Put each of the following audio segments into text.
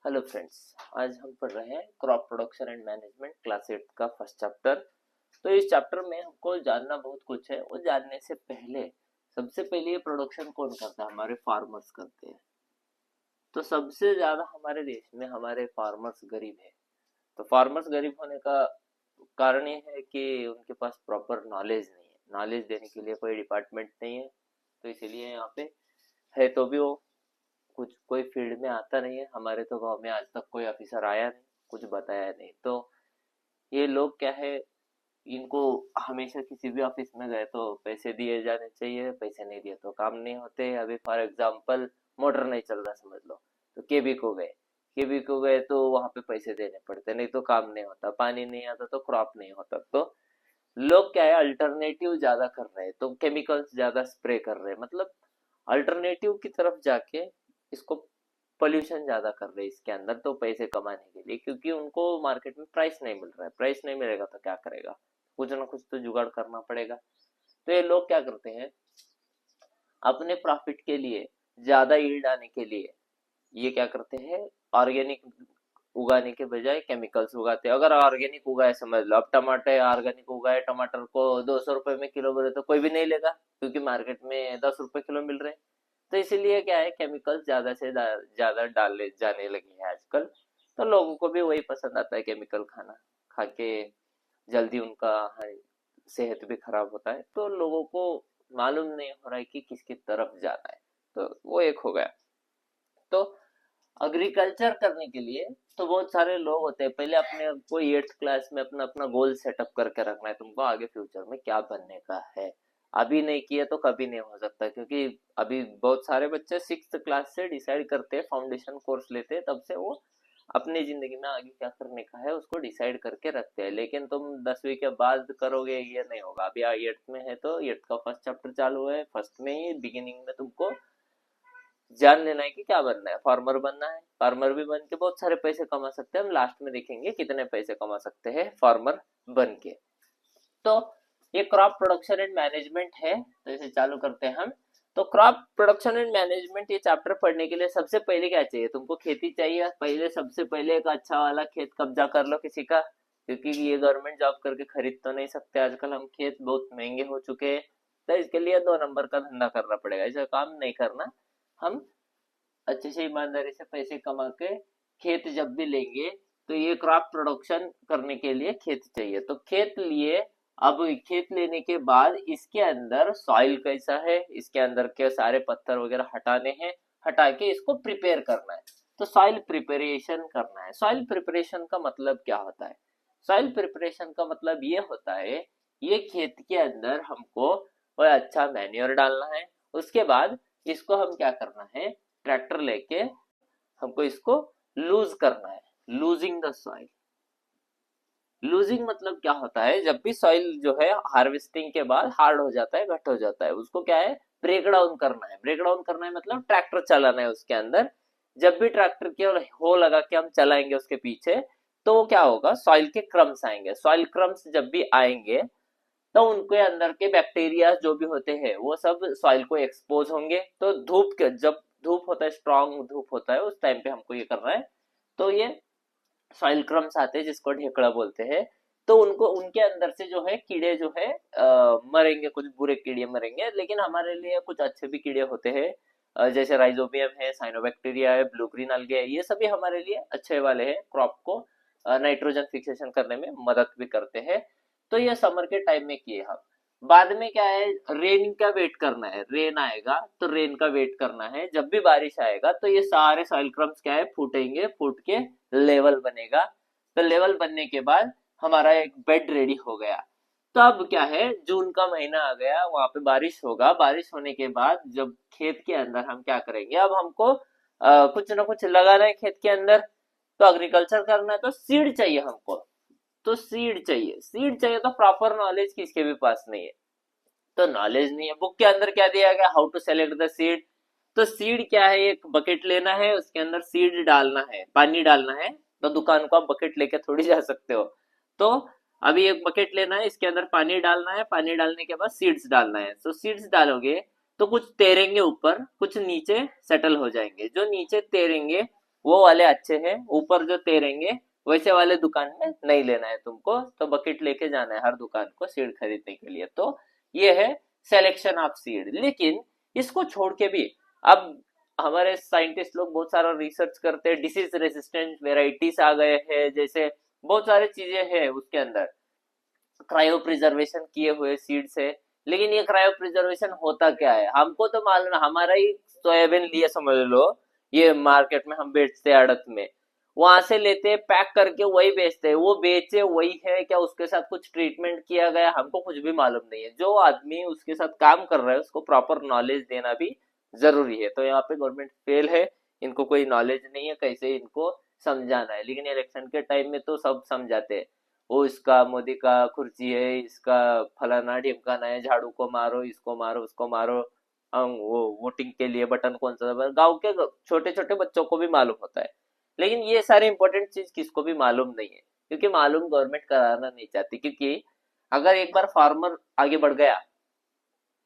Hello friends. आज हम पढ़ रहे हैं crop production and management class 8 का फर्स्ट चैप्टर। तो इस चैप्टर में हमको जानना बहुत कुछ है। वो जानने से पहले सबसे पहले ये प्रोडक्शन कौन करता है? हमारे फार्मर्स करते हैं। तो सबसे ज्यादा हमारे देश में हमारे फार्मर्स गरीब है। तो फार्मर्स गरीब होने का कारण ये है कि उनके पास प्रॉपर नॉलेज नहीं है। नॉलेज देने के लिए कोई डिपार्टमेंट नहीं है। तो इसीलिए यहाँ पे है तो भी वो कुछ कोई फील्ड में आता नहीं है। हमारे तो गांव में आज तक कोई ऑफिसर आया नहीं, कुछ बताया नहीं। तो ये लोग क्या है, इनको हमेशा किसी भी ऑफिस में गए तो पैसे दिए जाने चाहिए, पैसे नहीं दिए तो काम नहीं होते। अभी फॉर एग्जांपल मोटर नहीं चल रहा समझ लो, तो केबी को गए, केबी को गए तो वहां पे पैसे देने पड़ते, नहीं तो काम नहीं होता। पानी नहीं आता तो क्रॉप नहीं होता। तो लोग क्या है, अल्टरनेटिव ज्यादा कर रहे हैं, तो केमिकल्स ज्यादा स्प्रे कर रहे हैं। मतलब अल्टरनेटिव की तरफ जाके इसको पोल्यूशन ज्यादा कर रहे हैं इसके अंदर, तो पैसे कमाने के लिए। क्योंकि उनको मार्केट में प्राइस नहीं मिल रहा है। प्राइस नहीं मिलेगा तो क्या करेगा? कुछ ना कुछ तो जुगाड़ करना पड़ेगा। तो ये लोग क्या करते हैं, अपने प्रॉफिट के लिए, ज्यादा यील्ड आने के लिए ये क्या करते हैं, ऑर्गेनिक उगाने के बजाय केमिकल्स उगाते हैं। अगर ऑर्गेनिक उगाए, समझ लो अब टमाटर ऑर्गेनिक उगाए, टमाटर को 200 रुपए में किलो बोले तो कोई भी नहीं लेगा, क्योंकि मार्केट में 10 रुपए किलो मिल रहे हैं। तो इसीलिए क्या है, केमिकल्स ज्यादा से ज्यादा डाले जाने लगे हैं आजकल। तो लोगों को भी वही पसंद आता है, केमिकल खाना खा के जल्दी उनका सेहत भी खराब होता है। तो लोगों को मालूम नहीं हो रहा है कि किसकी तरफ जाना है। तो वो एक हो गया। तो एग्रीकल्चर करने के लिए तो बहुत सारे लोग होते हैं। पहले अपने को 8th क्लास में अपना अपना गोल सेटअप करके रखना है, तुमको आगे फ्यूचर में क्या बनने का है। अभी नहीं किया तो कभी नहीं हो सकता। क्योंकि अभी बहुत सारे बच्चे 6th क्लास से डिसाइड करते हैं, फाउंडेशन कोर्स लेते हैं, तब से वो अपनी जिंदगी में आगे क्या करने का है उसको डिसाइड करके रखते हैं। लेकिन तुम 10वीं के बाद करोगे, ये नहीं होगा। अभी 8th में है तो 8th का फर्स्ट चैप्टर चालू है। फर्स्ट में ही बिगिनिंग में तुमको जान लेना है कि क्या बनना है। फार्मर बनना है। फार्मर भी बन के बहुत सारे पैसे कमा सकते हैं। हम लास्ट में देखेंगे कितने पैसे कमा सकते हैं फार्मर बन के। तो ये क्रॉप प्रोडक्शन एंड मैनेजमेंट है, तो इसे चालू करते हैं हम। तो क्रॉप प्रोडक्शन एंड मैनेजमेंट ये चैप्टर पढ़ने के लिए सबसे पहले क्या चाहिए तुमको? खेती चाहिए। पहले सबसे पहले एक अच्छा वाला खेत कब्जा कर लो किसी का, क्योंकि ये गवर्नमेंट जॉब करके खरीद तो नहीं सकते आजकल हम। खेत बहुत महंगे हो चुके हैं। तो इसके लिए 2 नंबर का धंधा करना पड़ेगा। ऐसा काम नहीं करना। हम अच्छे से ईमानदारी से पैसे कमा के खेत जब भी लेंगे, तो ये क्रॉप प्रोडक्शन करने के लिए खेत चाहिए। तो खेत लिए, अब खेत लेने के बाद इसके अंदर सॉइल कैसा है, इसके अंदर के सारे पत्थर वगैरह हटाने हैं, हटा के इसको प्रिपेयर करना है। तो सॉइल प्रिपरेशन करना है। सॉइल प्रिपरेशन का मतलब क्या होता है? सॉइल प्रिपरेशन का मतलब ये होता है, ये खेत के अंदर हमको कोई अच्छा मैन्योर डालना है। उसके बाद इसको हम क्या करना है, ट्रैक्टर लेके हमको इसको लूज करना है। Losing the soil. लूजिंग मतलब क्या होता है, जब भी सॉइल जो है हार्वेस्टिंग के बाद हार्ड हो जाता है, घट हो जाता है, उसको क्या है, ब्रेक डाउन करना है। ब्रेक डाउन करना है मतलब ट्रैक्टर चलाना है उसके अंदर। जब भी ट्रैक्टर के हो लगा के हम चलाएंगे उसके पीछे, तो क्या होगा, सॉइल के क्रम्स आएंगे। सॉइल क्रम्स जब भी आएंगे तो उनके अंदर के बैक्टीरिया जो भी होते हैं वो सब सॉइल को एक्सपोज होंगे। तो धूप के, जब धूप होता है, स्ट्रांग धूप होता है, उस टाइम पे हमको ये करना है। तो ये सॉइल क्रम्स आते हैं जिसको ढेकड़ा बोलते हैं। तो उनको, उनके अंदर से जो है कीड़े जो है मरेंगे। कुछ बुरे कीड़े मरेंगे, लेकिन हमारे लिए कुछ अच्छे भी कीड़े होते हैं। जैसे राइजोबियम है, साइनोबैक्टीरिया है, ब्लू ग्रीन algae है। ये सभी हमारे लिए अच्छे वाले हैं, क्रॉप को नाइट्रोजन फिक्सेशन करने में मदद भी करते हैं। तो ये समर के टाइम में किए हम। बाद में क्या है, रेन का वेट करना है। रेन आएगा तो रेन का वेट करना है। जब भी बारिश आएगा तो ये सारे सॉइल क्रम्स क्या है, फूटेंगे, फूट के लेवल बनेगा। तो लेवल बनने के बाद हमारा एक बेड रेडी हो गया। तो अब क्या है, जून का महीना आ गया, वहां पे बारिश होगा। बारिश होने के बाद जब खेत के अंदर हम क्या करेंगे, अब हमको कुछ ना कुछ लगाना है खेत के अंदर। तो एग्रीकल्चर करना है तो सीड चाहिए हमको। तो सीड चाहिए, सीड चाहिए तो प्रॉपर नॉलेज किसके भी पास नहीं है। तो नॉलेज नहीं है। बुक के अंदर क्या दिया गया, how to select the seed. तो सीड क्या है, एक बकेट लेना है, उसके अंदर सीड डालना है, पानी डालना है। तो दुकान को आप बकेट लेके थोड़ी जा सकते हो। तो अभी एक बकेट लेना है, इसके अंदर पानी डालना है, पानी डालने के बाद सीड्स डालना है। तो सीड्स डालोगे तो कुछ तैरेंगे ऊपर, कुछ नीचे सेटल हो जाएंगे। जो नीचे तैरेंगे वो वाले अच्छे हैं, ऊपर जो तैरेंगे वैसे वाले दुकान में नहीं लेना है तुमको, तो बकेट लेके जाना है हर दुकान को सीड खरीदने के लिए। तो ये है सिलेक्शन ऑफ सीड। लेकिन इसको छोड़ के भी अब हमारे साइंटिस्ट लोग बहुत सारा रिसर्च करते हैं, डिसीज रेसिस्टेंट वेराइटीज आ गए हैं, जैसे बहुत सारी चीजें हैं उसके अंदर, क्रायो प्रिजर्वेशन किए हुए सीड्स है। लेकिन ये क्रायो प्रिजर्वेशन होता क्या है हमको तो मालूम है, हमारा ही सोयाबीन लिए समझ लो, ये मार्केट में हम बेचते हैं आड़त में, वहां से लेते हैं पैक करके वही बेचते हैं, वो बेचे वही है क्या, उसके साथ कुछ ट्रीटमेंट किया गया हमको कुछ भी मालूम नहीं है। जो आदमी उसके साथ काम कर रहा है उसको प्रॉपर नॉलेज देना भी जरूरी है। तो यहाँ पे गवर्नमेंट फेल है, इनको कोई नॉलेज नहीं है कैसे इनको समझाना है। लेकिन इलेक्शन के टाइम में तो सब समझाते हैं, वो इसका मोदी का कुर्सी है, इसका फलाना ढिमकाना है, झाड़ू को मारो, इसको मारो, उसको मारो। वो वोटिंग के लिए बटन कौन सा दबाए, गांव के छोटे छोटे बच्चों को भी मालूम होता है। लेकिन ये सारी इंपॉर्टेंट चीज किसको भी मालूम नहीं है, क्योंकि मालूम गवर्नमेंट कराना नहीं चाहती। क्योंकि अगर एक बार फार्मर आगे बढ़ गया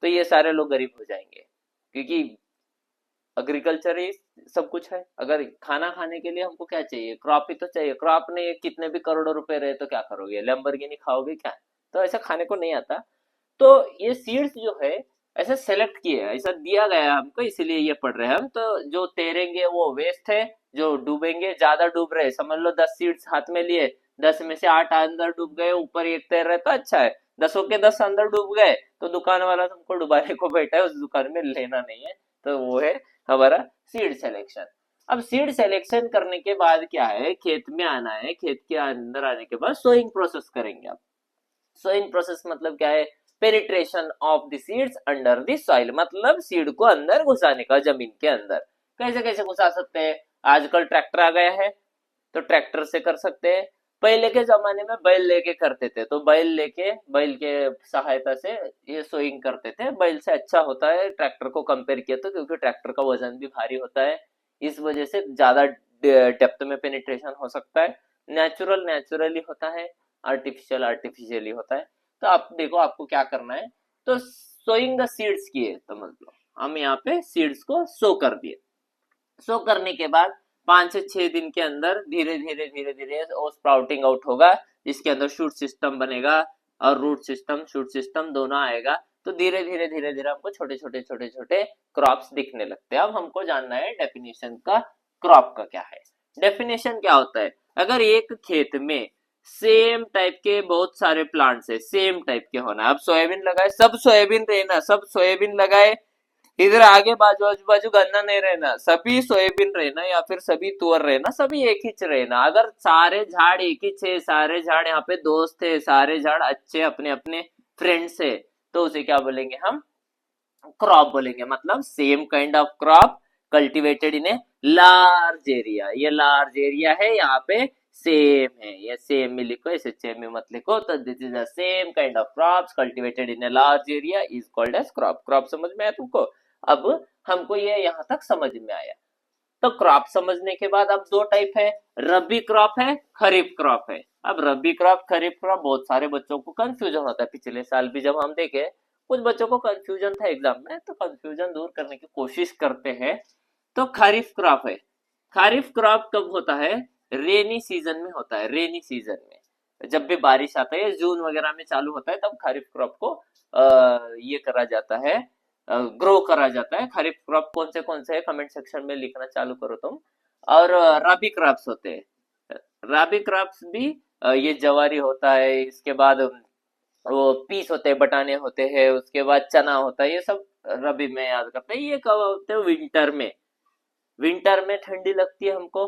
तो ये सारे लोग गरीब हो जाएंगे, क्योंकि एग्रीकल्चर ही सब कुछ है। अगर खाना खाने के लिए हमको क्या चाहिए, क्रॉप ही तो चाहिए। क्रॉप नहीं, कितने भी करोड़ों रुपए रहे तो क्या करोगे, लैम्बोर्गिनी खाओगे क्या, तो ऐसा खाने को नहीं आता। तो ये सीड्स जो है ऐसा सेलेक्ट किए, ऐसा दिया गया है हमको, इसीलिए ये पढ़ रहे हैं हम। तो जो तैरेंगे वो वेस्ट है, जो डूबेंगे, ज्यादा डूब रहे, समझ लो 10 सीड्स हाथ में लिए, 10 में से 8 अंदर डूब गए, ऊपर एक तैर रहे तो अच्छा है, 10 के 10 अंदर डूब गए तो दुकान वाला तुमको डुबाने को बैठा है, उस दुकान में लेना नहीं है। तो वो है हमारा सीड सिलेक्शन। अब सीड सिलेक्शन करने के बाद क्या है, खेत में आना है, खेत के अंदर आने के बाद सोइंग प्रोसेस करेंगे। आप सोइंग प्रोसेस मतलब क्या है, penetration of the seeds under the soil, मतलब सीड को अंदर घुसाने का जमीन के अंदर। कैसे कैसे घुसा सकते हैं, आजकल ट्रैक्टर आ गया है तो ट्रैक्टर से कर सकते हैं। पहले के जमाने में बैल लेके करते थे, तो बैल के सहायता से ये सोइंग करते थे। बैल से अच्छा होता है ट्रैक्टर को कंपेयर किया तो, क्योंकि ट्रैक्टर का वजन भी भारी होता है, इस वजह से ज्यादा डेप्थ में पेनिट्रेशन हो सकता है। नेचुरली होता है, आर्टिफिशियली होता है। तो आप देखो आपको क्या करना है, तो सोइंग द सीड्स किए, समझ लो हम यहाँ पे सीड्स को सो कर दिए। सो करने के बाद 5 से 6 दिन के अंदर धीरे धीरे वो स्प्राउटिंग आउट होगा, इसके अंदर शूट सिस्टम बनेगा और रूट सिस्टम शूट सिस्टम दोनों आएगा। तो धीरे धीरे हमको छोटे छोटे क्रॉप्स दिखने लगते हैं। अब हमको जानना है डेफिनेशन का, क्रॉप का क्या है। डेफिनेशन क्या होता है, अगर एक खेत में सेम टाइप के बहुत सारे प्लांट्स है, सेम टाइप के होना, अब सोयाबीन लगाए सब सोयाबीन रहना, सब सोयाबीन लगाए, इधर आगे बाजू आजू बाजू गन्ना नहीं रहना, सभी सोयाबीन रहना या फिर सभी तुअर रहना, सभी एक ही रहना। अगर सारे झाड़ एक ही थे, सारे झाड़ यहाँ पे दोस्त थे, सारे झाड़ अच्छे अपने अपने फ्रेंड्स है, तो उसे क्या बोलेंगे हम, क्रॉप बोलेंगे। मतलब same kind of crop cultivated in a large area, ये लार्ज एरिया है, यहाँ पे सेम है, ये सेम में लिखो, इसे सेम में मत लिखो। तो this is the same kind of crops cultivated in a large area is called as crop. Crop समझ में आया तुमको, अब हमको ये यहाँ तक समझ में आया। तो क्रॉप समझने के बाद अब दो टाइप है, रबी क्रॉप है, खरीफ क्रॉप है। अब रबी क्रॉप खरीफ क्रॉप बहुत सारे बच्चों को कंफ्यूजन होता है, पिछले साल भी जब हम देखे कुछ बच्चों को कंफ्यूजन था एग्जाम में, तो कंफ्यूजन दूर करने की कोशिश करते हैं। तो खरीफ क्रॉप है, खरीफ क्रॉप कब होता है, रेनी सीजन में होता है, रेनी सीजन में जब भी बारिश आता है, जून वगैरह में चालू होता है, तब खरीफ क्रॉप को ये करा जाता है, ग्रो करा जाता है। खरीफ क्रॉप कौन से है, कमेंट सेक्शन में लिखना चालू करो तुम। और रबी क्रॉप्स होते हैं, रबी क्रॉप्स भी ये जवारी होता है, इसके बाद वो पीस होते हैं, बटाने होते हैं, उसके बाद चना होता है, ये सब रबी में याद करते हैं। ये कब होते हैं, विंटर में। विंटर में ठंडी लगती है हमको,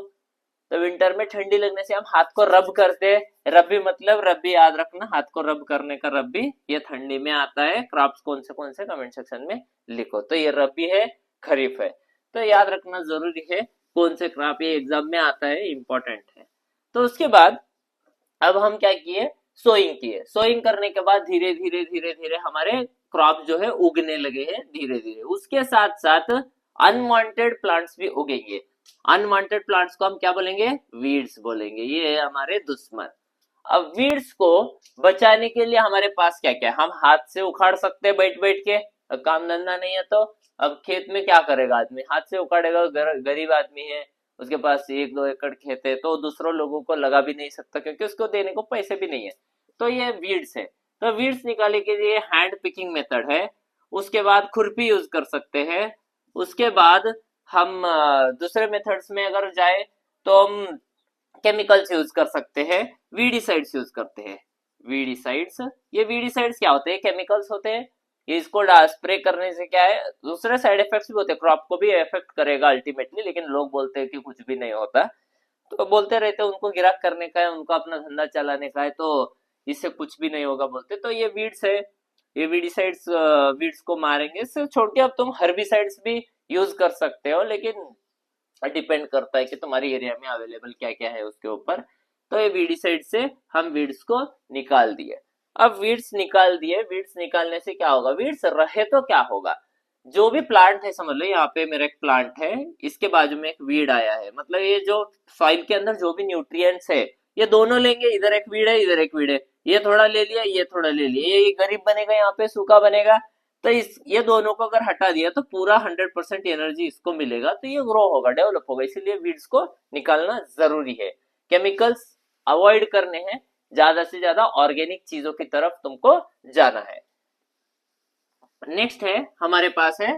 तो विंटर में ठंडी लगने से हम हाथ को रब करते हैं। रबी मतलब रबी याद रखना, हाथ को रब करने का रबी, ये ठंडी में आता है। क्रॉप्स कौन से कमेंट सेक्शन में लिखो। तो ये रबी है, खरीफ है, तो याद रखना जरूरी है कौन से क्रॉप, ये एग्जाम में आता है, इंपॉर्टेंट है। तो उसके बाद अब हम क्या किए, सोइंग किए। सोइंग करने के बाद धीरे धीरे हमारे क्रॉप जो है उगने लगे हैं धीरे धीरे। उसके साथ साथ अनवांटेड प्लांट्स भी उगेंगे। अनवांटेड प्लांट्स को हम क्या बोलेंगे, वीड्स बोलेंगे, ये है हमारे दुश्मन। अब वीड्स को बचाने के लिए हमारे पास क्या क्या है, हम हाथ से उखाड़ सकते हैं बैठ बैठ के, काम धंधा नहीं है तो। अब खेत में क्या करेगा आदमी, हाथ से उखाड़ेगा, गरीब आदमी है, उसके पास 1-2 एकड़ खेत है तो दूसरों लोगों को लगा भी नहीं सकता क्योंकि उसको देने को पैसे भी नहीं है। तो ये वीड्स है। तो वीड्स निकालने के लिए हैंड पिकिंग मेथड है। उसके बाद खुरपी यूज कर सकते हैं। उसके बाद हम दूसरे मेथड्स में अगर जाए तो हम केमिकल्स यूज कर सकते हैं, वीडीसाइड्स यूज करते हैं। वीडीसाइड्स, ये वीडीसाइड्स क्या होते हैं? केमिकल्स होते हैं। ये इसको स्प्रे करने से क्या है, दूसरे साइड इफेक्ट्स भी होते हैं, क्रॉप को भी इफेक्ट करेगा अल्टीमेटली, लेकिन लोग बोलते हैं कि कुछ भी नहीं होता। तो बोलते रहते हैं उनको गिराक करने का है, उनको अपना धंधा चलाने का है, तो इससे कुछ भी नहीं होगा बोलते। तो ये वीड्स है, ये वीडीसाइड्स वीड्स को मारेंगे। इससे छोड़ के अब तुम हर्बिसाइड्स भी यूज कर सकते हो, लेकिन डिपेंड करता है कि तुम्हारी एरिया में अवेलेबल क्या क्या है उसके ऊपर। तो ये वीडीसाइड से हम वीड्स को निकाल दिए। अब वीड्स निकाल दिए, वीड्स निकालने से क्या होगा? वीड्स रहे तो क्या होगा? जो भी प्लांट है, समझ लो यहाँ पे मेरा एक प्लांट है, इसके बाजू में एक वीड आया है, मतलब ये जो सॉइल के अंदर जो भी न्यूट्रिएंट्स है ये दोनों लेंगे। इधर एक वीड है, इधर एक वीड है, ये थोड़ा ले लिया, ये थोड़ा ले लिया, ये गरीब बनेगा, यहाँ पे सूखा बनेगा। तो इस ये दोनों को अगर हटा दिया तो पूरा 100% एनर्जी इसको मिलेगा, तो ये ग्रो होगा, डेवलप होगा। इसीलिए वीड्स को निकालना जरूरी है। केमिकल्स अवॉइड करने हैं, ज्यादा से ज्यादा ऑर्गेनिक चीजों की तरफ तुमको जाना है। नेक्स्ट है हमारे पास है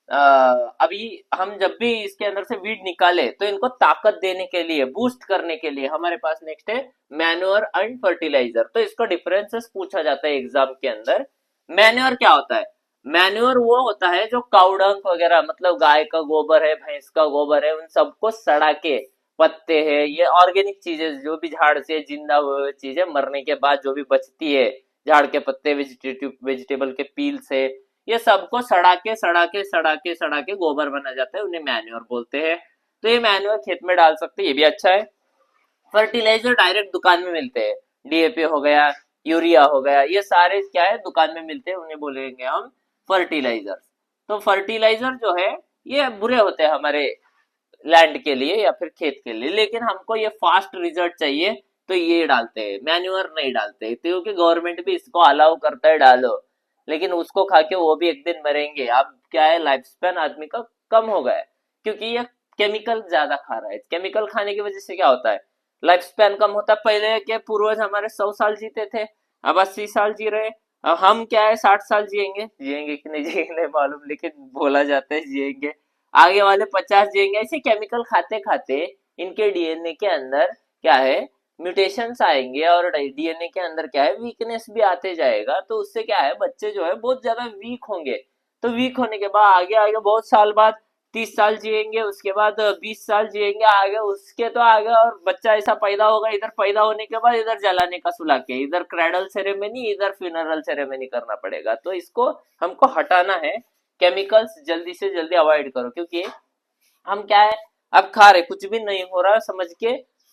अभी हम जब भी इसके अंदर से वीड निकाले तो इनको ताकत देने के लिए, बूस्ट करने के लिए हमारे पास नेक्स्ट है मैन्योर एंड फर्टिलाइजर। तो इसका डिफरेंसेस पूछा जाता है एग्जाम के अंदर। मैन्योर क्या होता है? मैन्योर वो होता है जो काउडंग वगैरह, मतलब गाय का गोबर है, भैंस का गोबर है, उन सबको सड़ा के, पत्ते है, ये ऑर्गेनिक चीजें जो भी झाड़ से जिंदा हुए चीजें मरने के बाद जो भी बचती है, झाड़ के पत्ते, वेजिटेबल के पील से, ये सबको सड़ा के गोबर बना जाता है, उन्हें मैन्योर बोलते हैं। तो ये मैन्योर खेत में डाल सकते हैं, ये भी अच्छा है। फर्टिलाइजर डायरेक्ट दुकान में मिलते हैं, डीएपी हो गया, यूरिया हो गया, ये सारे क्या है दुकान में मिलते हैं, उन्हें बोलेंगे हम फर्टिलाइजर। तो फर्टिलाइजर जो है ये बुरे होते हैं हमारे लैंड के लिए या फिर खेत के लिए, लेकिन हमको ये फास्ट रिजल्ट चाहिए तो ये डालते हैं, मैन्योर नहीं डालते, क्योंकि गवर्नमेंट भी इसको अलाउ करता है डालो, लेकिन उसको खा के वो भी एक दिन मरेंगे। अब क्या है, लाइफ स्पैन आदमी का कम हो गया है क्योंकि ये केमिकल ज्यादा खा रहा है। केमिकल खाने की वजह से क्या होता है, लाइफ स्पैन कम होता है। पहले के पूर्वज हमारे 100 साल जीते थे, अब 80 साल जी रहे। अब हम क्या है 60 साल जिएंगे, जिएंगे कि नहीं जिएंगे नहीं मालूम, लेकिन बोला जाता है जिएंगे। आगे वाले 50 जिएंगे। ऐसे केमिकल खाते खाते इनके डीएनए के अंदर क्या है, म्यूटेशंस आएंगे, और डीएनए के अंदर क्या है, वीकनेस भी आते जाएगा। तो उससे क्या है, बच्चे जो है बहुत ज्यादा वीक होंगे। तो वीक होने के बाद आगे आगे बहुत साल बाद 30 साल जिएंगे, उसके बाद 20 साल जिएंगे, आगे उसके तो आगे और बच्चा ऐसा पैदा होगा, इधर पैदा होने के बाद इधर जलाने का सुला के, इधर क्रैडल सेरेमनी, इधर फ्यूनरल सेरेमनी करना पड़ेगा। तो इसको हमको हटाना है। केमिकल्स जल्दी से जल्दी अवॉइड करो, क्योंकि हम क्या है अब खा रहे, कुछ भी नहीं हो रहा समझ के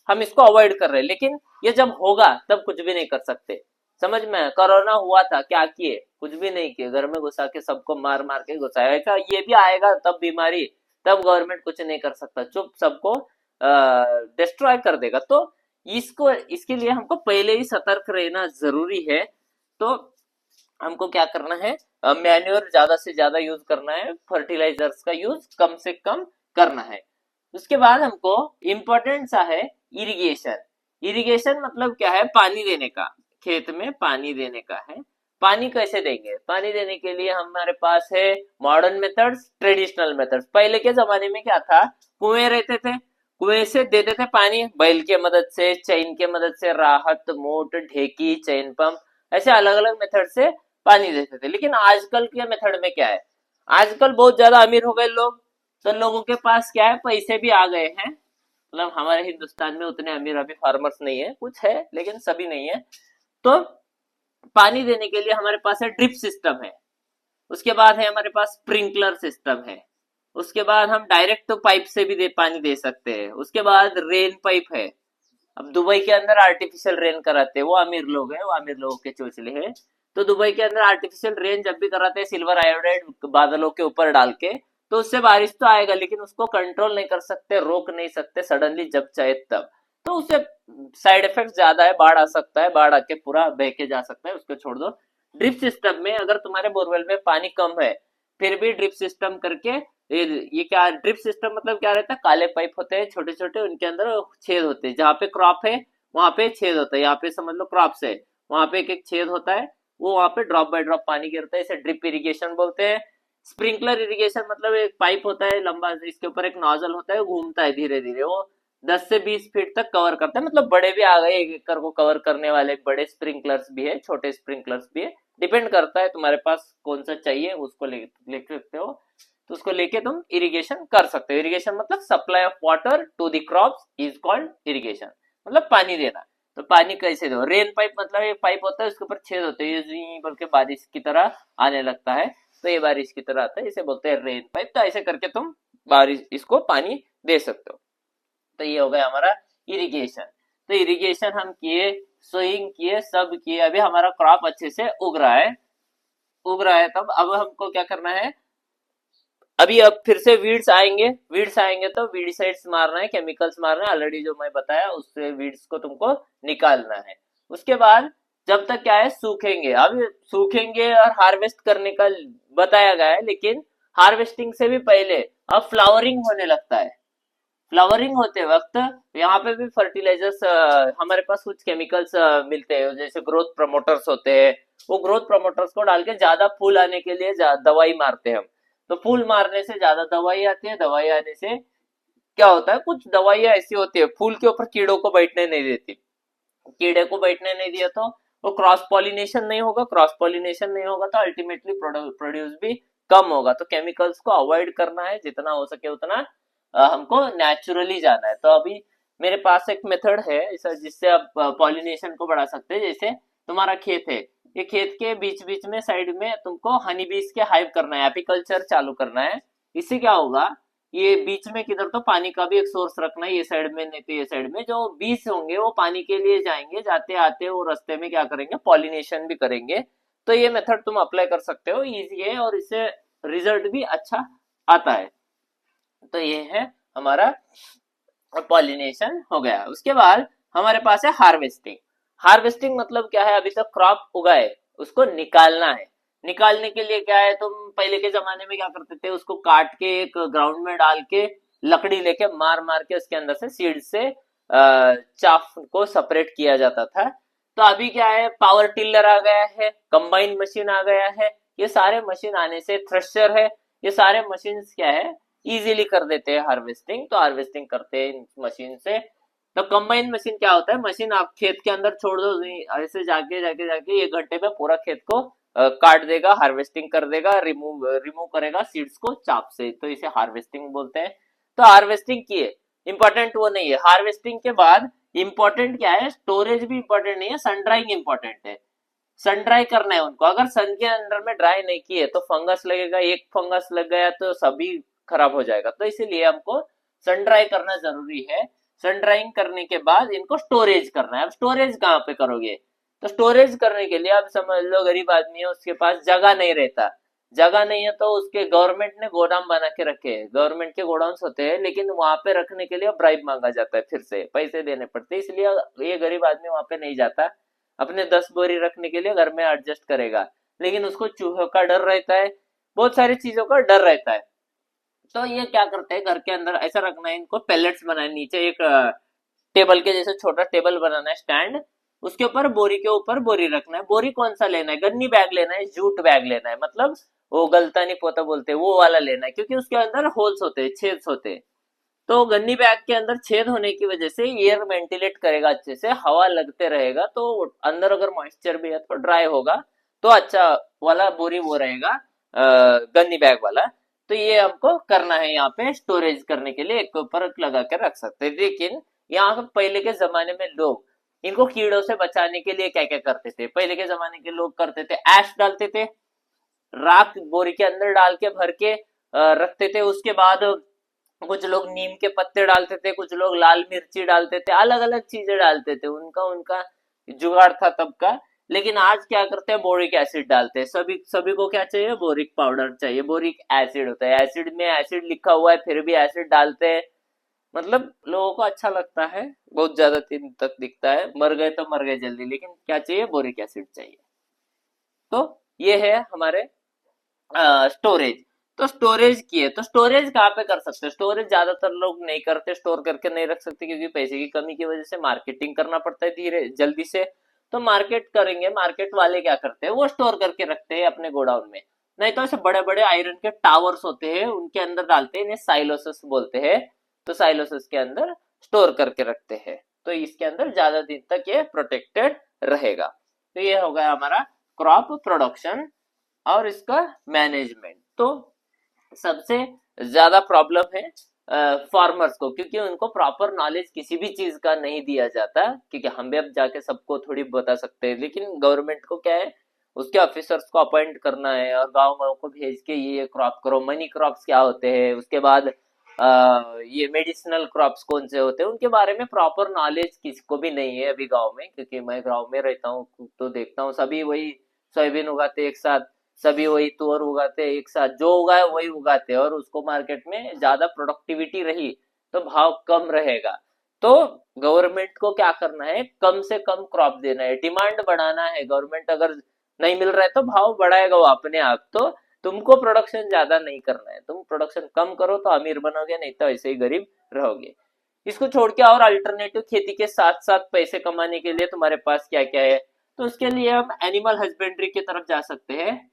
हम इसको अवॉइड कर रहे हैं, लेकिन ये जब होगा तब कुछ भी नहीं कर सकते। समझ में, कोरोना हुआ था, क्या किए? कुछ भी नहीं किए, घर में घुसा के सबको मार मार के घुसाया। ऐसा ये भी आएगा तब बीमारी, तब गवर्नमेंट कुछ नहीं कर सकता, चुप सबको डिस्ट्रॉय कर देगा। तो इसको, इसके लिए हमको पहले ही सतर्क रहना जरूरी है। तो हमको क्या करना है, मैन्योर ज्यादा से ज्यादा यूज करना है, फर्टिलाइजर्स का यूज कम से कम करना है। उसके बाद हमको इम्पोर्टेंट सा है इरिगेशन। इरिगेशन मतलब क्या है, पानी देने का, खेत में पानी देने का है। पानी कैसे देंगे? पानी देने के लिए हमारे पास है मॉडर्न मेथड्स, ट्रेडिशनल मेथड्स। पहले के जमाने में क्या था, कुएं रहते थे, कुएं से देते थे पानी, बैल के मदद से, चैन के मदद से, राहत, मोट, ढेकी, चैन पंप, ऐसे अलग अलग मेथड से पानी देते थे। लेकिन आजकल के मेथड में क्या है, आजकल बहुत ज्यादा अमीर हो गए लोग, तो लोगों के पास क्या है, पैसे भी आ गए हैं। मतलब हमारे हिंदुस्तान में उतने अमीर अभी फार्मर्स नहीं है, कुछ है लेकिन सभी नहीं है। तो पानी देने के लिए हमारे पास है ड्रिप सिस्टम है, उसके बाद है हमारे पास स्प्रिंकलर सिस्टम है, उसके बाद हम डायरेक्ट तो पाइप से भी पानी दे सकते हैं, उसके बाद रेन पाइप है। अब दुबई के अंदर आर्टिफिशियल रेन कराते हैं, वो अमीर लोग हैं, वो अमीर लोगों के चोचले हैं। तो दुबई के अंदर आर्टिफिशियल रेन जब भी कराते हैं सिल्वर आयोडाइड बादलों के ऊपर डाल के, तो उससे बारिश तो आएगा, लेकिन उसको कंट्रोल नहीं कर सकते, रोक नहीं सकते सडनली जब चाहे तब। तो उससे साइड इफेक्ट ज्यादा है, बाढ़ आ सकता है, बाढ़ आके पूरा बह के जा सकता है, उसको छोड़ दो। ड्रिप सिस्टम में अगर तुम्हारे बोरवेल में पानी कम है, फिर भी ड्रिप सिस्टम करके ये क्या ड्रिप सिस्टम मतलब क्या रहता है, काले पाइप होते हैं छोटे छोटे, उनके अंदर छेद होते हैं, जहाँ पे क्रॉप है वहां पे छेद होता है, यहाँ पे समझ लो क्रॉप्स है, वहां पे एक एक छेद होता है, वो वहां पे ड्रॉप बाय ड्रॉप पानी गिरता है, इसे ड्रिप इरिगेशन बोलते हैं। स्प्रिंकलर इरिगेशन मतलब एक पाइप होता है लंबा, इसके ऊपर एक नोजल होता है, घूमता है धीरे धीरे, वो 10 से 20 फीट तक कवर करता है, मतलब बड़े भी आ गए, 1 एकड़ को कवर करने वाले बड़े स्प्रिंकलर्स भी है, छोटे स्प्रिंकलर्स भी है, डिपेंड करता है तुम्हारे पास कौन सा चाहिए, उसको ले सकते हो, तो उसको लेके तुम इरिगेशन कर सकते हो। इरिगेशन मतलब supply of water to the crops is called irrigation, मतलब पानी देना। तो पानी कैसे दो, रेन पाइप मतलब एक पाइप होता है उसके ऊपर छेद होते हैं, ये बल्कि बारिश की तरह आने लगता है, तो ये बारिश की तरह आता है, इसे बोलते हैं रेन पाइप। तो ऐसे करके तुम बारिश इसको पानी दे सकते हो। तो ये हो गया हमारा इरिगेशन। तो इरिगेशन हम किए, सोइंग किए, सब किए, अभी हमारा क्रॉप अच्छे से उग रहा है, उग रहा है। तब अब हमको क्या करना है, अभी अब फिर से वीड्स आएंगे, वीड्स आएंगे तो वीडसाइड्स मारना है, केमिकल्स मारना है, ऑलरेडी जो मैं बताया उससे वीड्स को तुमको निकालना है। उसके बाद जब तक क्या है सूखेंगे, अब सूखेंगे और हार्वेस्ट करने का बताया गया है, लेकिन हार्वेस्टिंग से भी पहले अब फ्लावरिंग होने लगता है। फ्लावरिंग होते वक्त यहाँ पे भी फर्टिलाइजर्स, हमारे पास कुछ केमिकल्स मिलते हैं, जैसे ग्रोथ प्रमोटर्स होते हैं, वो ग्रोथ प्रमोटर्स को डाल के ज्यादा फूल आने के लिए दवाई मारते हैं हम। तो फूल मारने से ज्यादा दवाई आती है, दवाई आने से क्या होता है, कुछ दवाइयां ऐसी होती है फूल के ऊपर कीड़ों को बैठने नहीं देती, कीड़े को बैठने नहीं दिया तो वो क्रॉस पॉलिनेशन नहीं होगा, क्रॉस पॉलिनेशन नहीं होगा तो अल्टीमेटली प्रोड्यूस भी कम होगा। तो केमिकल्स को अवॉइड करना है, जितना हो सके उतना हमको नेचुरली जाना है। तो अभी मेरे पास एक मेथड है ऐसा जिससे आप पॉलिनेशन को बढ़ा सकते हैं। जैसे तुम्हारा खेत है, ये खेत के बीच बीच में साइड में तुमको हनी बीज के हाइव करना है, एपीकल्चर चालू करना है। इससे क्या होगा, ये बीच में किधर तो पानी का भी एक सोर्स रखना है, ये साइड में नहीं तो ये साइड में, जो बीज होंगे वो पानी के लिए जाएंगे, जाते आते वो रास्ते में क्या करेंगे, पॉलिनेशन भी करेंगे। तो ये मेथड तुम अप्लाई कर सकते हो, इजी है और इससे रिजल्ट भी अच्छा आता है। तो ये है हमारा पॉलिनेशन हो गया। उसके बाद हमारे पास है हार्वेस्टिंग। हार्वेस्टिंग मतलब क्या है, अभी तक क्रॉप उगाए उसको निकालना है। निकालने के लिए क्या है, तुम पहले के जमाने में क्या करते थे, उसको काट के एक ग्राउंड में डाल के लकड़ी लेके मार मार के उसके अंदर से सीड से चाफ को सेपरेट किया जाता था। तो अभी क्या है, पावर टिलर आ गया है, कंबाइन मशीन आ गया है, ये सारे मशीन आने से, थ्रेशर है, ये सारे मशीन क्या है इजीली कर देते हैं हार्वेस्टिंग। तो हार्वेस्टिंग करते हैं मशीन से। तो कंबाइन मशीन क्या होता है, मशीन आप खेत के अंदर छोड़ दो, ऐसे जाके जाके जाके 1 घंटे में पूरा खेत को काट देगा, हार्वेस्टिंग कर देगा, रिमूव रिमूव करेगा सीड्स को चाप से, तो इसे हार्वेस्टिंग बोलते हैं। तो हार्वेस्टिंग किए, इंपॉर्टेंट वो नहीं है, हार्वेस्टिंग के बाद इंपॉर्टेंट क्या है, स्टोरेज भी इंपॉर्टेंट नहीं है, सन ड्राइंग इंपॉर्टेंट है। सन ड्राई करना है उनको, अगर सन के अंदर में ड्राई नहीं किए तो फंगस लगेगा, एक फंगस लग गया तो सभी खराब हो जाएगा। तो इसीलिए हमको सन ड्राई करना जरूरी है। सन ड्राइंग करने के बाद इनको स्टोरेज करना है। अब स्टोरेज कहाँ पे करोगे, तो स्टोरेज करने के लिए आप समझ लो गरीब आदमी है, उसके पास जगह नहीं रहता, जगह नहीं है तो उसके गवर्नमेंट ने गोदाम बना के रखे हैं, गवर्नमेंट के गोडाउन होते हैं, लेकिन वहां पे रखने के लिए ब्राइब मांगा जाता है, फिर से पैसे देने पड़ते हैं, इसलिए ये गरीब आदमी वहां पे नहीं जाता, अपने 10 बोरी रखने के लिए घर में एडजस्ट करेगा, लेकिन उसको चूहों का डर रहता है, बहुत सारी चीजों का डर रहता है। तो ये क्या करते हैं, घर के अंदर ऐसा रखना है, इनको पेलेट्स बनाए, नीचे एक टेबल के जैसे छोटा टेबल बनाना है स्टैंड, उसके ऊपर बोरी के ऊपर बोरी रखना है। बोरी कौन सा लेना है, गन्नी बैग लेना है, जूट बैग लेना है, मतलब वो गलता नहीं पोता बोलते वो वाला लेना है, क्योंकि उसके अंदर होल्स होते हैं, छेद होते हैं। तो गन्नी बैग के अंदर छेद होने की वजह से एयर वेंटिलेट करेगा, अच्छे से हवा लगते रहेगा, तो अंदर अगर मॉइस्चर भी है तो ड्राई होगा, तो अच्छा वाला बोरी वो रहेगा गन्नी बैग वाला। तो ये हमको करना है, यहाँ पे स्टोरेज करने के लिए एक ऊपर लगा के रख सकते हैं। लेकिन यहाँ पे पहले के जमाने में लोग इनको कीड़ों से बचाने के लिए क्या क्या करते थे, पहले के जमाने के लोग करते थे, ऐश डालते थे, राख बोरी के अंदर डाल के भर के रखते थे। उसके बाद कुछ लोग नीम के पत्ते डालते थे, कुछ लोग लाल मिर्ची डालते थे, अलग अलग चीजें डालते थे, उनका उनका जुगाड़ था तब का। लेकिन आज क्या करते हैं, बोरिक एसिड डालते हैं, सभी सभी को क्या चाहिए, बोरिक पाउडर चाहिए, बोरिक एसिड होता है, एसिड में एसिड लिखा हुआ है फिर भी एसिड डालते हैं, मतलब लोगों को अच्छा लगता है, बहुत ज्यादा दिन तक दिखता है, मर गए तो मर गए जल्दी, लेकिन क्या चाहिए, बोरिक एसिड चाहिए। तो ये है हमारे स्टोरेज। तो स्टोरेज की है, तो स्टोरेज कहाँ पे कर सकते हैं? स्टोरेज ज्यादातर लोग नहीं करते, स्टोर करके नहीं रख सकते क्योंकि पैसे की कमी की वजह से मार्केटिंग करना पड़ता है धीरे जल्दी से। तो मार्केट करेंगे, मार्केट वाले क्या करते हैं, वो स्टोर करके रखते हैं अपने गोडाउन में। नहीं तो ऐसे बड़े बड़े आयरन के टावर्स होते हैं, उनके अंदर डालते हैं, इन्हें साइलोसिस बोलते हैं। तो साइलोसिस के अंदर स्टोर करके रखते हैं, तो इसके अंदर ज्यादा दिन तक ये प्रोटेक्टेड रहेगा। तो ये हो गया हमारा क्रॉप प्रोडक्शन और इसका मैनेजमेंट। तो सबसे ज्यादा प्रॉब्लम है फार्मर्स को, क्योंकि उनको प्रॉपर नॉलेज किसी भी चीज का नहीं दिया जाता। क्योंकि हम भी अब जाके सबको थोड़ी बता सकते हैं, लेकिन गवर्नमेंट को क्या है, उसके ऑफिसर्स को अपॉइंट करना है और गाँव गाँव को भेज के ये क्रॉप करो, मनी क्रॉप्स क्या होते हैं, उसके बाद ये मेडिसिनल क्रॉप्स कौन से होते हैं, उनके बारे में प्रॉपर नॉलेज किसी को भी नहीं है अभी गाँव में। क्योंकि मैं गाँव में रहता हूँ तो देखता हूँ सभी वही सोयाबीन उगाते एक साथ, सभी वही तुअर उगाते हैं एक साथ, जो उगाए वही उगाते हैं, और उसको मार्केट में ज्यादा प्रोडक्टिविटी रही तो भाव कम रहेगा। तो गवर्नमेंट को क्या करना है, कम से कम क्रॉप देना है, डिमांड बढ़ाना है। गवर्नमेंट अगर नहीं मिल रहा है तो भाव बढ़ाएगा वो अपने आप। तो तुमको प्रोडक्शन ज्यादा नहीं करना है, तुम प्रोडक्शन कम करो तो अमीर बनोगे, नहीं तो ऐसे ही गरीब रहोगे। इसको छोड़ के और अल्टरनेटिव खेती के साथ साथ पैसे कमाने के लिए तुम्हारे पास क्या क्या है, तो उसके लिए हम एनिमल हस्बेंड्री की तरफ जा सकते हैं।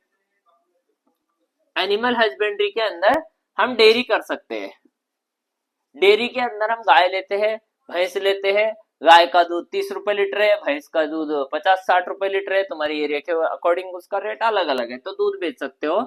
एनिमल हस्बेंड्री के अंदर हम डेयरी कर सकते हैं। डेयरी के अंदर हम गाय लेते हैं, भैंस लेते हैं। गाय का दूध 30 रुपए लीटर है, भैंस का दूध 50-60 रुपए लीटर है। तुम्हारी एरिया के अकॉर्डिंग उसका रेट अलग अलग है, तो दूध बेच सकते हो।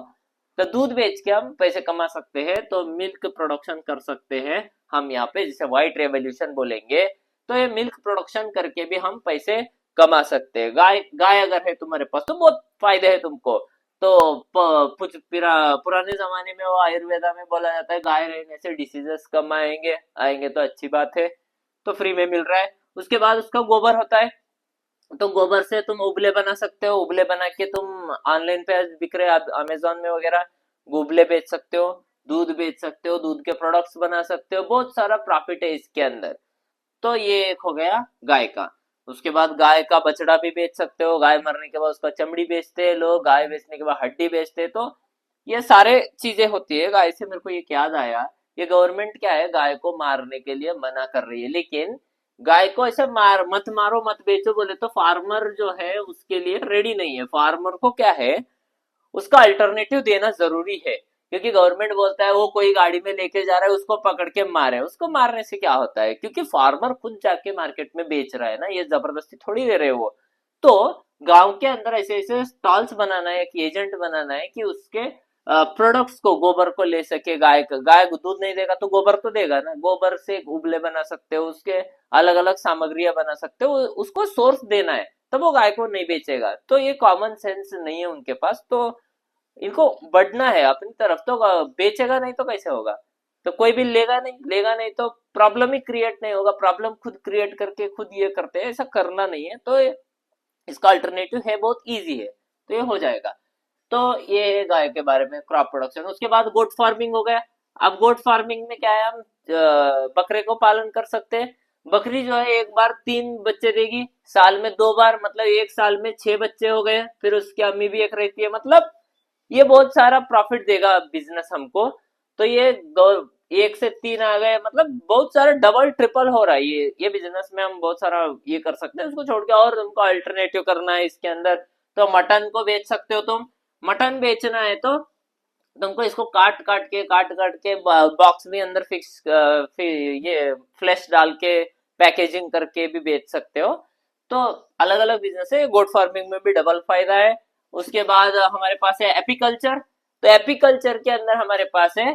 तो दूध बेच के हम पैसे कमा सकते हैं, तो मिल्क प्रोडक्शन कर सकते हैं हम यहाँ पे, जिसे व्हाइट रेवोल्यूशन बोलेंगे। तो ये मिल्क प्रोडक्शन करके भी हम पैसे कमा सकते हैं। गाय गाय अगर है तुम्हारे पास तो बहुत फायदे है तुमको। तो पुराने जमाने में वो आयुर्वेदा में बोला जाता है गाय रहने से डिसीजेस कम आएंगे, आएंगे तो अच्छी बात है, तो फ्री में मिल रहा है। उसके बाद उसका गोबर होता है, तो गोबर से तुम उपले बना सकते हो, उपले बना के तुम ऑनलाइन पे बिक रहे अमेजोन में वगैरह, उपले बेच सकते हो, दूध बेच सकते हो, दूध के प्रोडक्ट्स बना सकते हो, बहुत सारा प्रॉफिट है इसके अंदर। तो ये एक हो गया गाय का। उसके बाद गाय का बछड़ा भी बेच सकते हो, गाय मरने के बाद उसका चमड़ी बेचते हैं लोग, गाय बेचने के बाद हड्डी बेचते हैं। तो ये सारे चीजें होती है गाय से। मेरे को ये याद आया, ये गवर्नमेंट क्या है, गाय को मारने के लिए मना कर रही है, लेकिन गाय को ऐसे मत मारो मत बेचो बोले तो फार्मर जो है उसके लिए रेडी नहीं है। फार्मर को क्या है, उसका अल्टरनेटिव देना जरूरी है। क्योंकि गवर्नमेंट बोलता है वो कोई गाड़ी में लेके जा रहा है उसको पकड़ के मारे, उसको मारने से क्या होता है, क्योंकि फार्मर खुद जाके मार्केट में बेच रहा है ना, ये जबरदस्ती थोड़ी दे रहे वो। तो गांव के अंदर ऐसे ऐसे स्टॉल्स बनाना है, एक एजेंट बनाना है कि उसके प्रोडक्ट्स को, गोबर को ले सके। गाय का, गाय दूध नहीं देगा तो गोबर तो देगा ना, गोबर से उबले बना सकते हो, उसके अलग अलग सामग्रियां बना सकते हो, उसको सोर्स देना है, तब वो गाय को नहीं बेचेगा। तो ये कॉमन सेंस नहीं है उनके पास, तो इनको बढ़ना है अपनी तरफ। तो बेचेगा नहीं तो कैसे होगा, तो कोई भी लेगा नहीं, लेगा नहीं तो प्रॉब्लम ही क्रिएट नहीं होगा। प्रॉब्लम खुद क्रिएट करके खुद ये करते हैं, ऐसा करना नहीं है। तो इसका अल्टरनेटिव है, बहुत इजी है, तो ये हो जाएगा। तो ये है गाय के बारे में, क्रॉप प्रोडक्शन। उसके बाद गोट फार्मिंग हो गया। अब गोट फार्मिंग में क्या है, हम बकरे को पालन कर सकते हैं। बकरी जो है एक बार 3 बच्चे देगी, साल में 2 बार, मतलब एक साल में 6 बच्चे हो गए। फिर उसकी अम्मी भी एक रहती है, मतलब ये बहुत सारा प्रॉफिट देगा बिजनेस हमको। तो ये 1 से 3 आ गए, मतलब बहुत सारा डबल ट्रिपल हो रहा है ये बिजनेस में। हम बहुत सारा ये कर सकते हैं उसको छोड़ के, और तुमको अल्टरनेटिव करना है इसके अंदर, तो मटन को बेच सकते हो तुम। मटन बेचना है तो तुमको इसको काट काट के बॉक्स में अंदर फिक्स, ये फ्लैश डाल के पैकेजिंग करके भी बेच सकते हो। तो अलग अलग बिजनेस है, गोट फार्मिंग में भी डबल फायदा है। उसके बाद हमारे पास है एपीकल्चर। तो एपीकल्चर के अंदर हमारे पास है,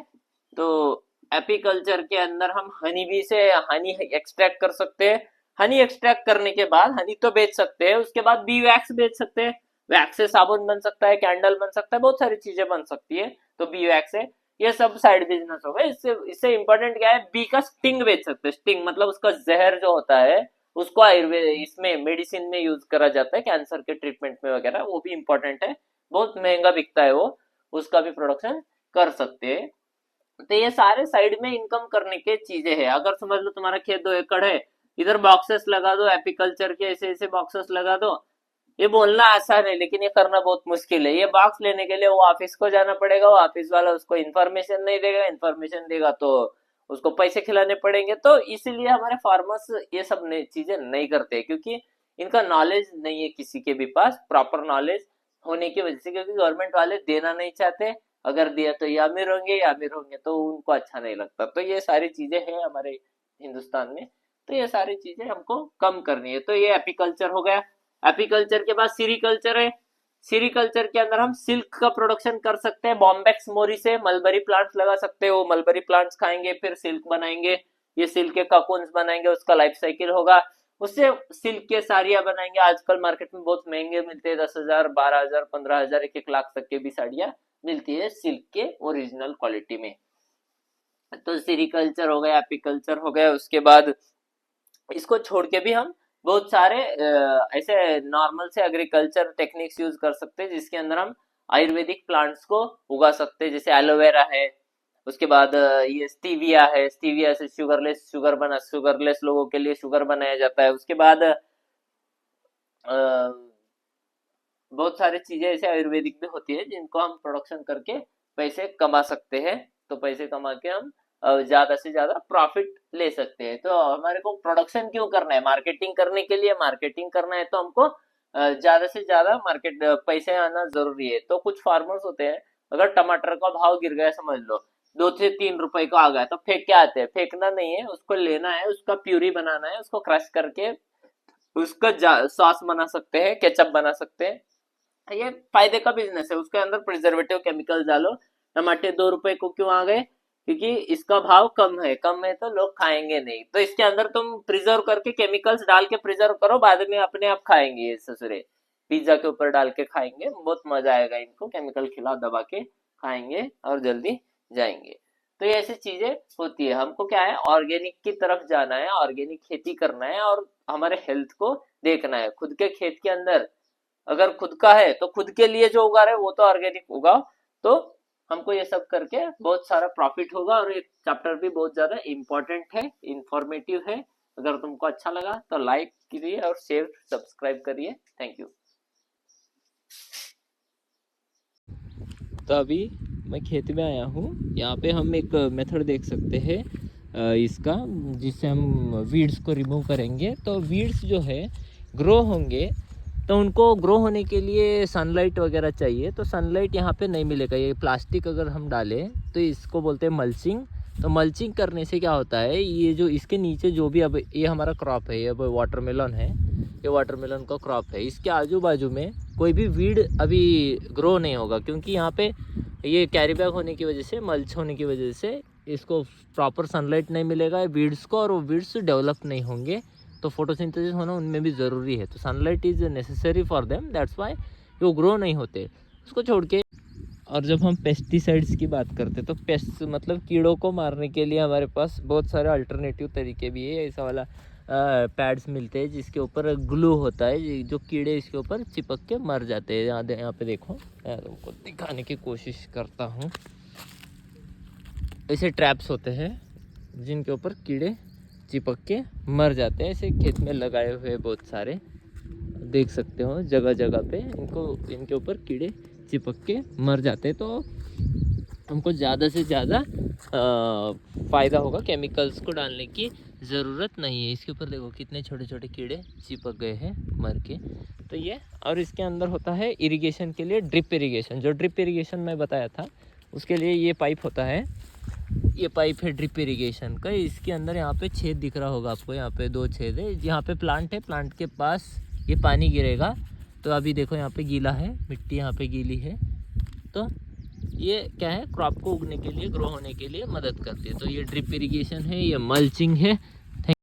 तो एपीकल्चर के अंदर हम हनी बी से हनी एक्सट्रैक्ट कर सकते हैं। हनी एक्सट्रैक्ट करने के बाद हनी तो बेच सकते हैं, उसके बाद बी वैक्स बेच सकते हैं। वैक्स से साबुन बन सकता है, कैंडल बन सकता है, बहुत सारी चीजें बन सकती है। तो बी वैक्स है, ये सब साइड बिजनेस हो गए। इससे इससे इंपॉर्टेंट क्या है, बी का स्टिंग बेच सकते हैं। स्टिंग मतलब उसका जहर जो होता है, उसको आयुर्वेद इसमें मेडिसिन में यूज करा जाता है, कैंसर के ट्रीटमेंट में वगैरह, वो भी इंपॉर्टेंट है, बहुत महंगा बिकता है वो, उसका भी प्रोडक्शन कर सकते हैं। तो ये सारे साइड में इनकम करने के चीजें हैं। अगर समझ लो तुम्हारा खेत 2 एकड़ है, इधर बॉक्सेस लगा दो एपीकल्चर के, ऐसे ऐसे बॉक्सेस लगा दो, ये बोलना आसान है लेकिन ये करना बहुत मुश्किल है। ये बॉक्स लेने के लिए वो ऑफिस को जाना पड़ेगा, वो ऑफिस वाला उसको इन्फॉर्मेशन नहीं देगा, इन्फॉर्मेशन देगा तो उसको पैसे खिलाने पड़ेंगे। तो इसीलिए हमारे फार्मर्स ये सब चीजें नहीं करते, क्योंकि इनका नॉलेज नहीं है किसी के भी पास, प्रॉपर नॉलेज होने की वजह से, क्योंकि गवर्नमेंट वाले देना नहीं चाहते। अगर दिया तो ये अमीर होंगे, या अमीर होंगे तो उनको अच्छा नहीं लगता। तो ये सारी चीजें हैं हमारे हिंदुस्तान में, तो ये सारी चीजें हमको कम करनी है। तो ये एपीकल्चर हो गया। एपीकल्चर के बाद सीरीकल्चर है। सीरीकल्चर के अंदर हम सिल्क का प्रोडक्शन कर सकते हैं बॉम्बेक्स मोरी से। मलबरी प्लांट्स लगा सकते हो, मलबरी प्लांट्स खाएंगे फिर सिल्क बनाएंगे, ये सिल्क के ककून्स बनाएंगे, उसका लाइफ साइकिल होगा, उससे सिल्क के साड़ियां बनाएंगे। आजकल मार्केट में बहुत महंगे मिलते हैं, 10,000, 12,000, 15,000, 1-1 लाख तक के भी साड़ियां मिलती है सिल्क के ओरिजिनल क्वालिटी में। तो सीरीकल्चर हो गया, एपीकल्चर हो गया। उसके बाद इसको छोड़ के भी हम बहुत सारे ऐसे नॉर्मल से एग्रीकल्चर टेक्निक्स यूज कर सकते हैं, जिसके अंदर हम आयुर्वेदिक प्लांट्स को उगा सकते हैं, जैसे एलोवेरा है। उसके बाद ये स्टीविया है, स्टीविया से शुगरलेस लोगों के लिए शुगर बनाया जाता है। उसके बाद बहुत सारी चीजें ऐसे आयुर्वेदिक भी होती है जिनको हम प्रोडक्शन करके पैसे कमा सकते हैं। तो पैसे कमा के हम ज्यादा से ज्यादा प्रॉफिट ले सकते हैं। तो हमारे को प्रोडक्शन क्यों करना है? मार्केटिंग करने के लिए। मार्केटिंग करना है तो हमको ज्यादा से ज्यादा मार्केट पैसे आना जरूरी है। तो कुछ फार्मर्स होते हैं, अगर टमाटर का भाव गिर गया, समझ लो 2 से 3 रुपए का आ गया, तो फेंक के आते हैं। फेंकना नहीं है, उसको लेना है, उसका प्यूरी बनाना है, उसको क्रश करके उसका सॉस बना सकते हैं, केचप बना सकते हैं। ये फायदे का बिजनेस है। उसके अंदर प्रिजर्वेटिव केमिकल डालो। टमाटर 2 रुपए को क्यों आ गए? क्योंकि इसका भाव कम है। कम है तो लोग खाएंगे नहीं, तो इसके अंदर तुम प्रिजर्व करके केमिकल्स डाल के प्रिजर्व करो, बाद में अपने आप खाएंगे ये ससुरे। पिज्जा के ऊपर डाल के खाएंगे, बहुत मजा आएगा इनको। केमिकल खिलाओ, दबा के खाएंगे और जल्दी जाएंगे। तो ये ऐसी चीजें होती है। हमको क्या है, ऑर्गेनिक की तरफ जाना है, ऑर्गेनिक खेती करना है और हमारे हेल्थ को देखना है। खुद के खेत के अंदर अगर खुद का है तो खुद के लिए जो उगा रहे वो तो ऑर्गेनिक उगाओ। तो हमको ये सब करके बहुत सारा प्रॉफिट होगा। और ये चैप्टर भी बहुत ज्यादा इम्पोर्टेंट है, इंफॉर्मेटिव है। अगर तुमको अच्छा लगा तो लाइक करिए और शेयर सब्सक्राइब करिए। Thank you. तो अभी मैं खेत में आया हूँ। यहाँ पे हम एक मेथड देख सकते हैं इसका, जिससे हम वीड्स को रिमूव करेंगे। तो वीड्स जो है ग्रो होंगे, तो उनको ग्रो होने के लिए सनलाइट वगैरह चाहिए। तो सनलाइट यहाँ पे नहीं मिलेगा। ये प्लास्टिक अगर हम डालें तो इसको बोलते हैं मल्चिंग। तो मल्चिंग करने से क्या होता है, ये जो इसके नीचे जो भी, अब ये हमारा क्रॉप है, ये अब वाटरमेलन है, ये वाटरमेलन का क्रॉप है, इसके आजू बाजू में कोई भी वीड अभी ग्रो नहीं होगा, क्योंकि यहाँ पे ये कैरी बैग होने की वजह से, मल्च होने की वजह से इसको प्रॉपर सनलाइट नहीं मिलेगा वीड्स को, और वो वीड्स डेवलप नहीं होंगे। तो फोटोसिंथेसिस होना उनमें भी ज़रूरी है। तो sunlight is necessary for them, that's why वो ग्रो नहीं होते। उसको छोड़ के, और जब हम पेस्टिसाइड्स की बात करते हैं तो पेस्ट मतलब कीड़ों को मारने के लिए हमारे पास बहुत सारे अल्टरनेटिव तरीके भी है। ऐसा वाला पैड्स मिलते हैं जिसके ऊपर ग्लू होता है, जो कीड़े इसके ऊपर चिपक के मर जाते हैं। यहाँ पे देखो, मैं तुमको दिखाने की कोशिश करता हूँ। ऐसे ट्रैप्स होते हैं जिनके ऊपर कीड़े चिपक के मर जाते हैं। ऐसे खेत में लगाए हुए बहुत सारे देख सकते हो, जगह जगह पे इनके ऊपर कीड़े चिपक के मर जाते हैं। तो हमको ज़्यादा से ज़्यादा फ़ायदा होगा, केमिकल्स को डालने की ज़रूरत नहीं है। इसके ऊपर देखो कितने छोटे छोटे कीड़े चिपक गए हैं मर के। तो ये, और इसके अंदर होता है इरिगेशन के लिए ड्रिप इरिगेशन। जो ड्रिप इरिगेशन मैं बताया था उसके लिए ये पाइप होता है, ये पाइप है ड्रिप इरिगेशन का। इसके अंदर यहाँ पे छेद दिख रहा होगा आपको, यहाँ पे 2 छेद है। यहाँ पे प्लांट है, प्लांट के पास ये पानी गिरेगा। तो अभी देखो यहाँ पे गीला है, मिट्टी यहाँ पे गीली है। तो ये क्या है, क्रॉप को उगने के लिए, ग्रो होने के लिए मदद करती है। तो ये ड्रिप इरिगेशन है, ये मल्चिंग है।